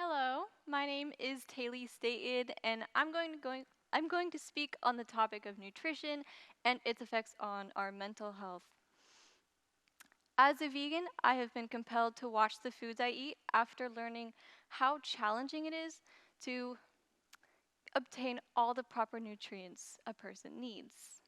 Hello, my name is Taylie Staten, and I'm going to speak on the topic of nutrition and its effects on our mental health. As a vegan, I have been compelled to watch the foods I eat after learning how challenging it is to obtain all the proper nutrients a person needs.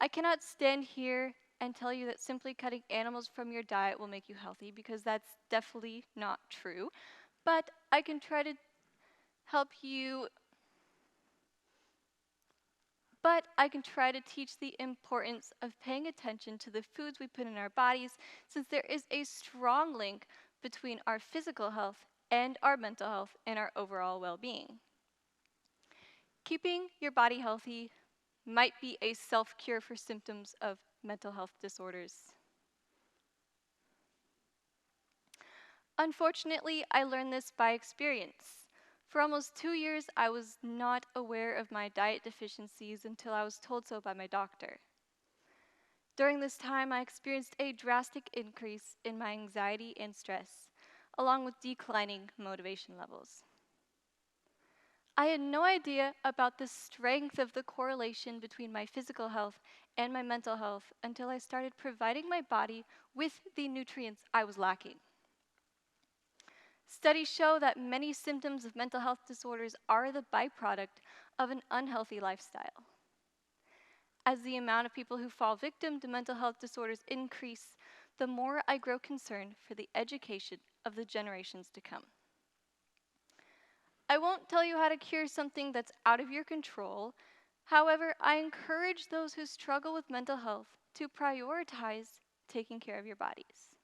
I cannot stand here and tell you that simply cutting animals from your diet will make you healthy because that's definitely not true. But I can try to help you But I can try to teach the importance of paying attention to the foods we put in our bodies, since there is a strong link between our physical health and our mental health and our overall well being. Keeping your body healthy might be a self cure for symptoms of mental health disorders. Unfortunately, I learned this by experience. For almost 2 years, I was not aware of my diet deficiencies until I was told so by my doctor. During this time, I experienced a drastic increase in my anxiety and stress, along with declining motivation levels. I had no idea about the strength of the correlation between my physical health and my mental health until I started providing my body with the nutrients I was lacking. Studies show that many symptoms of mental health disorders are the byproduct of an unhealthy lifestyle. As the amount of people who fall victim to mental health disorders increase, the more I grow concerned for the education of the generations to come. I won't tell you how to cure something that's out of your control. However, I encourage those who struggle with mental health to prioritize taking care of your bodies.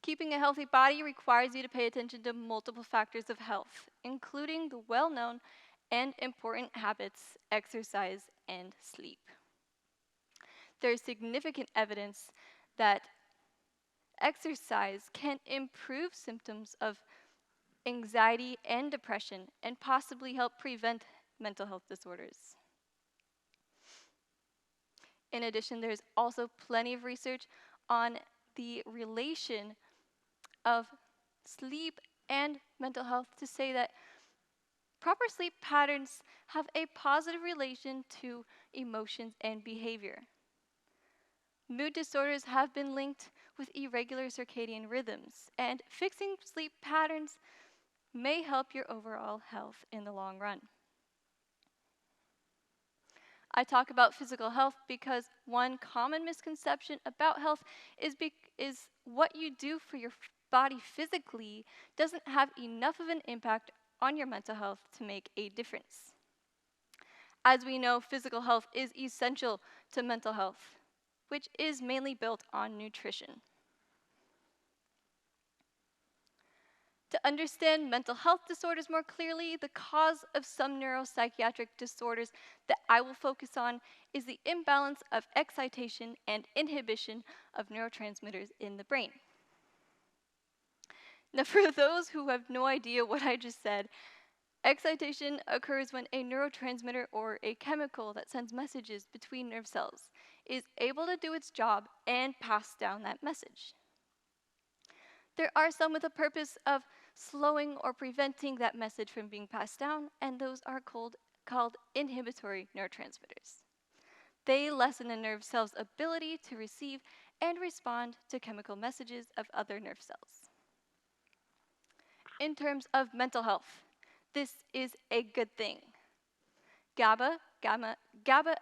Keeping a healthy body requires you to pay attention to multiple factors of health, including the well-known and important habits, exercise, and sleep. There is significant evidence that exercise can improve symptoms of anxiety and depression and possibly help prevent mental health disorders. In addition, there's also plenty of research on the relation of sleep and mental health to say that proper sleep patterns have a positive relation to emotions and behavior. Mood disorders have been linked with irregular circadian rhythms, and fixing sleep patterns may help your overall health in the long run. I talk about physical health because one common misconception about health is what you do for your body physically doesn't have enough of an impact on your mental health to make a difference. As we know, physical health is essential to mental health, which is mainly built on nutrition. To understand mental health disorders more clearly, the cause of some neuropsychiatric disorders that I will focus on is the imbalance of excitation and inhibition of neurotransmitters in the brain. Now, for those who have no idea what I just said, excitation occurs when a neurotransmitter, or a chemical that sends messages between nerve cells, is able to do its job and pass down that message. There are some with a purpose of slowing or preventing that message from being passed down, and those are called inhibitory neurotransmitters. They lessen a nerve cell's ability to receive and respond to chemical messages of other nerve cells. In terms of mental health, this is a good thing. GABA, gamma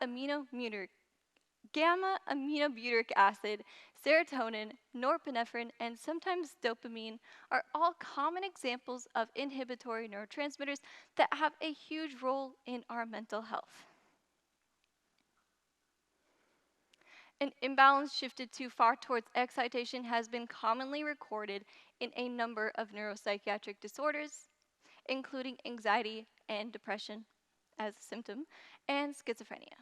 aminobutyric acid, serotonin, norepinephrine, and sometimes dopamine are all common examples of inhibitory neurotransmitters that have a huge role in our mental health. An imbalance shifted too far towards excitation has been commonly recorded in a number of neuropsychiatric disorders, including anxiety and depression as a symptom, and schizophrenia.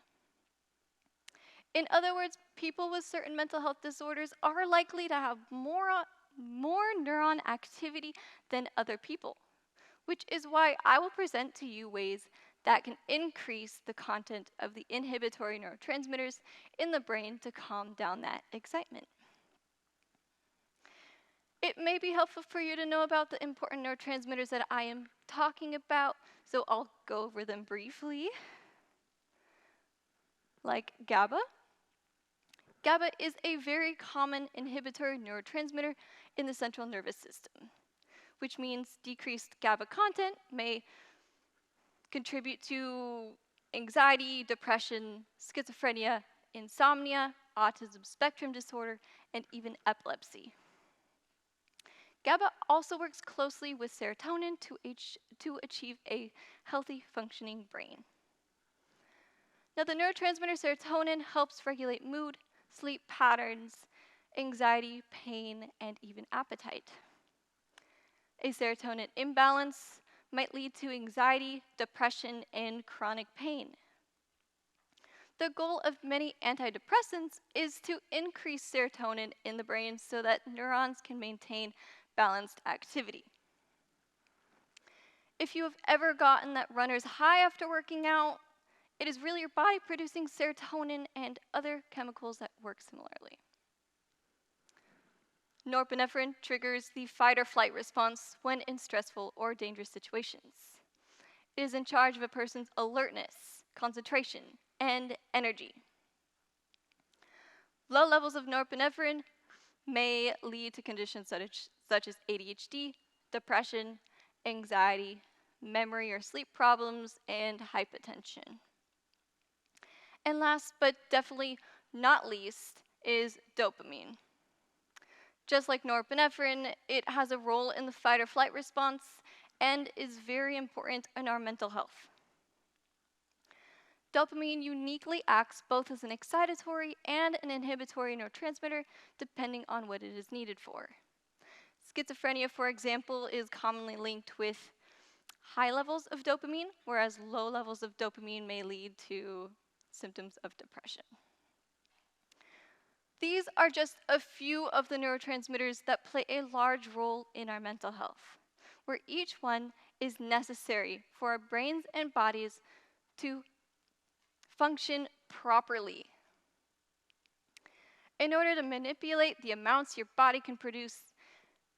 In other words, people with certain mental health disorders are likely to have more neuron activity than other people, which is why I will present to you ways that can increase the content of the inhibitory neurotransmitters in the brain to calm down that excitement. It may be helpful for you to know about the important neurotransmitters that I am talking about, so I'll go over them briefly. Like GABA. GABA is a very common inhibitory neurotransmitter in the central nervous system, which means decreased GABA content may contribute to anxiety, depression, schizophrenia, insomnia, autism spectrum disorder, and even epilepsy. GABA also works closely with serotonin to achieve a healthy functioning brain. Now, the neurotransmitter serotonin helps regulate mood, sleep patterns, anxiety, pain, and even appetite. A serotonin imbalance might lead to anxiety, depression, and chronic pain. The goal of many antidepressants is to increase serotonin in the brain so that neurons can maintain balanced activity. If you have ever gotten that runner's high after working out, it is really your body producing serotonin and other chemicals that work similarly. Norepinephrine triggers the fight or flight response when in stressful or dangerous situations. It is in charge of a person's alertness, concentration, and energy. Low levels of norepinephrine may lead to conditions such as ADHD, depression, anxiety, memory or sleep problems, and hypertension. And last but definitely not least is dopamine. Just like norepinephrine, it has a role in the fight or flight response and is very important in our mental health. Dopamine uniquely acts both as an excitatory and an inhibitory neurotransmitter, depending on what it is needed for. Schizophrenia, for example, is commonly linked with high levels of dopamine, whereas low levels of dopamine may lead to symptoms of depression. These are just a few of the neurotransmitters that play a large role in our mental health, where each one is necessary for our brains and bodies to function properly. In order to manipulate the amounts your body can produce,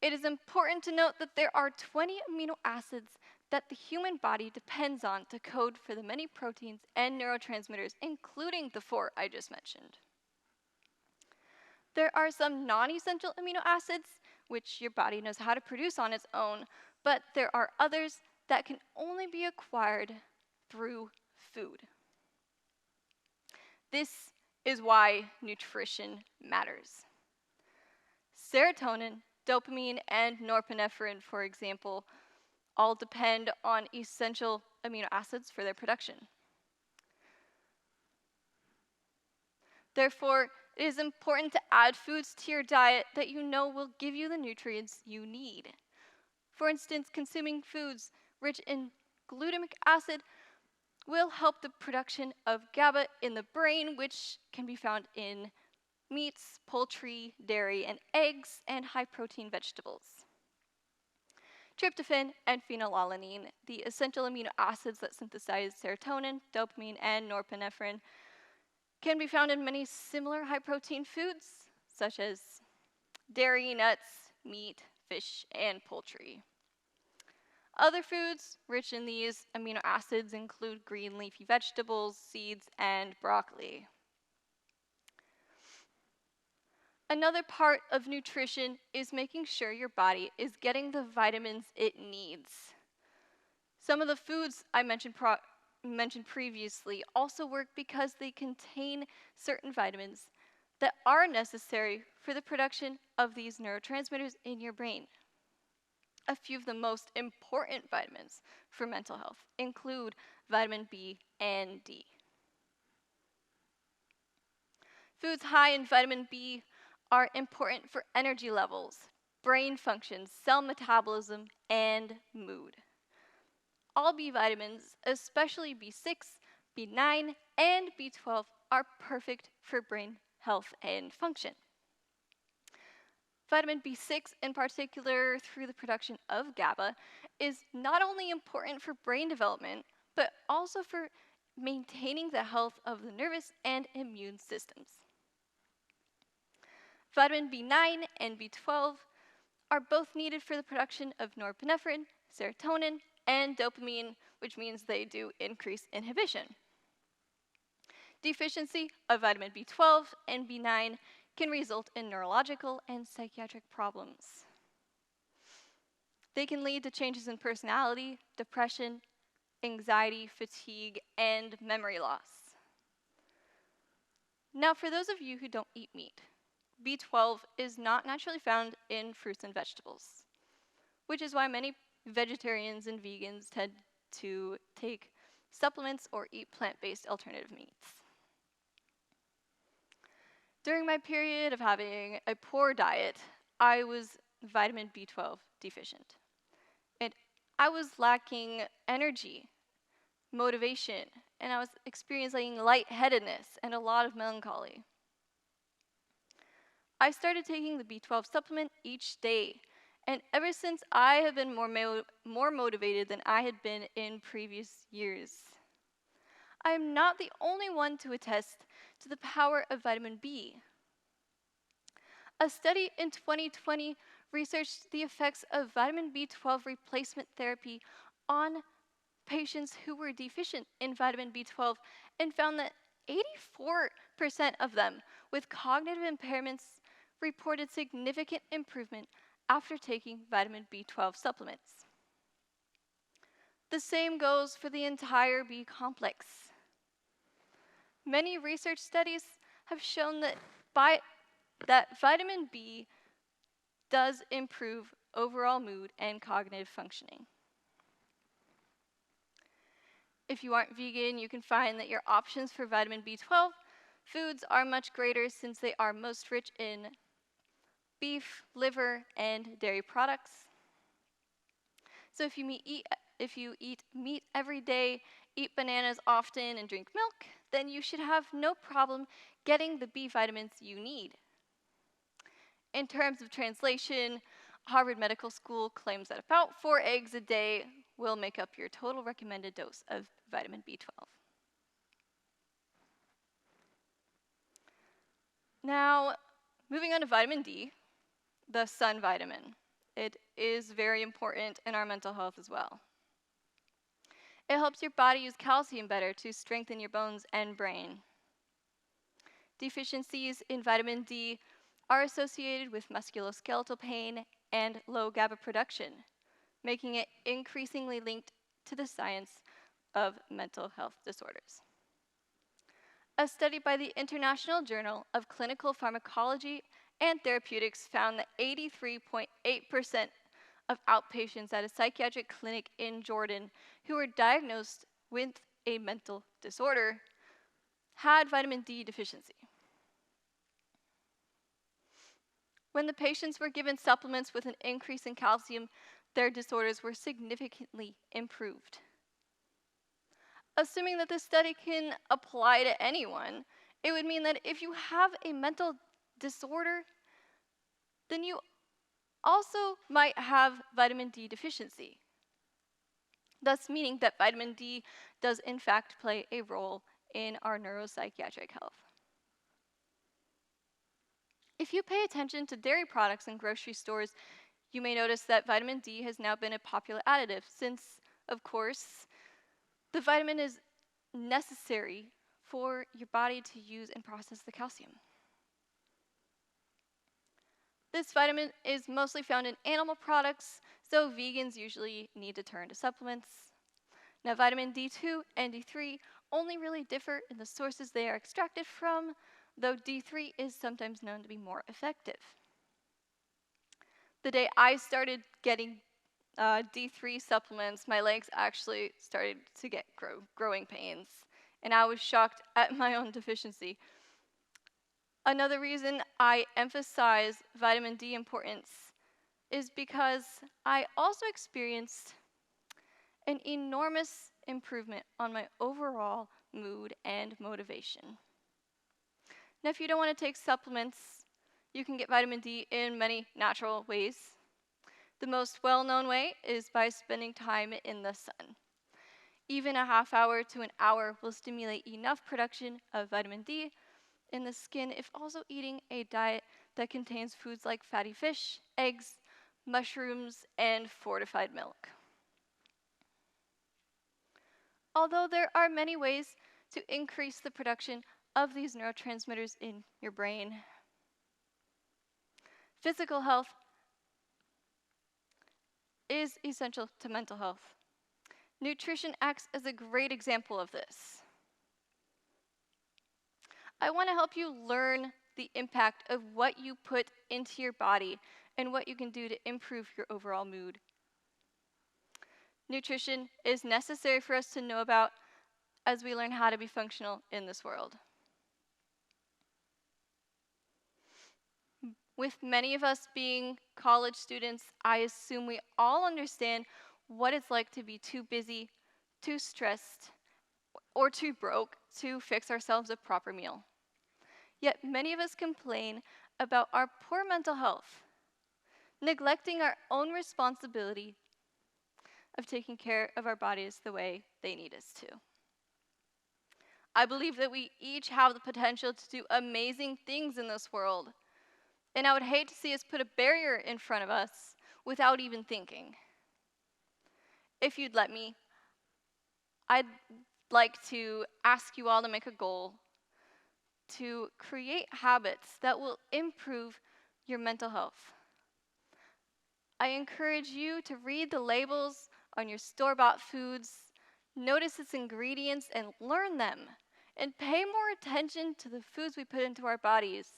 it is important to note that there are 20 amino acids that the human body depends on to code for the many proteins and neurotransmitters, including the 4 I just mentioned. There are some non-essential amino acids, which your body knows how to produce on its own, but there are others that can only be acquired through food. This is why nutrition matters. Serotonin, dopamine, and norepinephrine, for example, all depend on essential amino acids for their production. Therefore, it is important to add foods to your diet that you know will give you the nutrients you need. For instance, consuming foods rich in glutamic acid will help the production of GABA in the brain, which can be found in meats, poultry, dairy, and eggs, and high-protein vegetables. Tryptophan and phenylalanine, the essential amino acids that synthesize serotonin, dopamine, and norepinephrine, can be found in many similar high-protein foods, such as dairy, nuts, meat, fish, and poultry. Other foods rich in these amino acids include green leafy vegetables, seeds, and broccoli. Another part of nutrition is making sure your body is getting the vitamins it needs. Some of the foods I mentioned previously also work because they contain certain vitamins that are necessary for the production of these neurotransmitters in your brain. A few of the most important vitamins for mental health include vitamin B and D. Foods high in vitamin B are important for energy levels, brain functions, cell metabolism, and mood. All B vitamins, especially B6, B9, and B12, are perfect for brain health and function. Vitamin B6, in particular, through the production of GABA, is not only important for brain development, but also for maintaining the health of the nervous and immune systems. Vitamin B9 and B12 are both needed for the production of norepinephrine, serotonin, and dopamine, which means they do increase inhibition. Deficiency of vitamin B12 and B9 can result in neurological and psychiatric problems. They can lead to changes in personality, depression, anxiety, fatigue, and memory loss. Now, for those of you who don't eat meat, B12 is not naturally found in fruits and vegetables, which is why many vegetarians and vegans tend to take supplements or eat plant-based alternative meats. During my period of having a poor diet, I was vitamin B12 deficient. And I was lacking energy, motivation, and I was experiencing lightheadedness and a lot of melancholy. I started taking the B12 supplement each day, and ever since I have been more motivated than I had been in previous years. I am not the only one to attest to the power of vitamin B. A study in 2020 researched the effects of vitamin B12 replacement therapy on patients who were deficient in vitamin B12 and found that 84% of them with cognitive impairments reported significant improvement after taking vitamin B12 supplements. The same goes for the entire B complex. Many research studies have shown that vitamin B does improve overall mood and cognitive functioning. If you aren't vegan, you can find that your options for vitamin B12 foods are much greater since they are most rich in beef, liver, and dairy products. So if you eat meat every day, eat bananas often, and drink milk, then you should have no problem getting the B vitamins you need. In terms of translation, Harvard Medical School claims that about 4 eggs a day will make up your total recommended dose of vitamin B12. Now, moving on to vitamin D, the sun vitamin. It is very important in our mental health as well. It helps your body use calcium better to strengthen your bones and brain. Deficiencies in vitamin D are associated with musculoskeletal pain and low GABA production, making it increasingly linked to the science of mental health disorders. A study by the International Journal of Clinical Pharmacology and Therapeutics found that 83.8% of outpatients at a psychiatric clinic in Jordan who were diagnosed with a mental disorder had vitamin D deficiency. When the patients were given supplements with an increase in calcium, their disorders were significantly improved. Assuming that this study can apply to anyone, it would mean that if you have a mental disorder, then you also might have vitamin D deficiency, thus meaning that vitamin D does in fact play a role in our neuropsychiatric health. If you pay attention to dairy products in grocery stores, you may notice that vitamin D has now been a popular additive since, of course, the vitamin is necessary for your body to use and process the calcium. This vitamin is mostly found in animal products, so vegans usually need to turn to supplements. Now, vitamin D2 and D3 only really differ in the sources they are extracted from, though D3 is sometimes known to be more effective. The day I started getting D3 supplements, my legs actually started to get growing pains, and I was shocked at my own deficiency. Another reason I emphasize vitamin D importance is because I also experienced an enormous improvement on my overall mood and motivation. Now, if you don't want to take supplements, you can get vitamin D in many natural ways. The most well-known way is by spending time in the sun. Even a half hour to an hour will stimulate enough production of vitamin D in the skin if also eating a diet that contains foods like fatty fish, eggs, mushrooms, and fortified milk. Although there are many ways to increase the production of these neurotransmitters in your brain, physical health is essential to mental health. Nutrition acts as a great example of this. I want to help you learn the impact of what you put into your body and what you can do to improve your overall mood. Nutrition is necessary for us to know about as we learn how to be functional in this world. With many of us being college students, I assume we all understand what it's like to be too busy, too stressed, or too broke to fix ourselves a proper meal. Yet many of us complain about our poor mental health, neglecting our own responsibility of taking care of our bodies the way they need us to. I believe that we each have the potential to do amazing things in this world, and I would hate to see us put a barrier in front of us without even thinking. If you'd let me, I'd like to ask you all to make a goal to create habits that will improve your mental health. I encourage you to read the labels on your store-bought foods, notice its ingredients and learn them, and pay more attention to the foods we put into our bodies.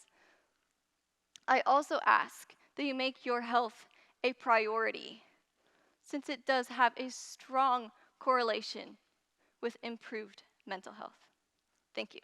I also ask that you make your health a priority, since it does have a strong correlation with improved mental health. Thank you.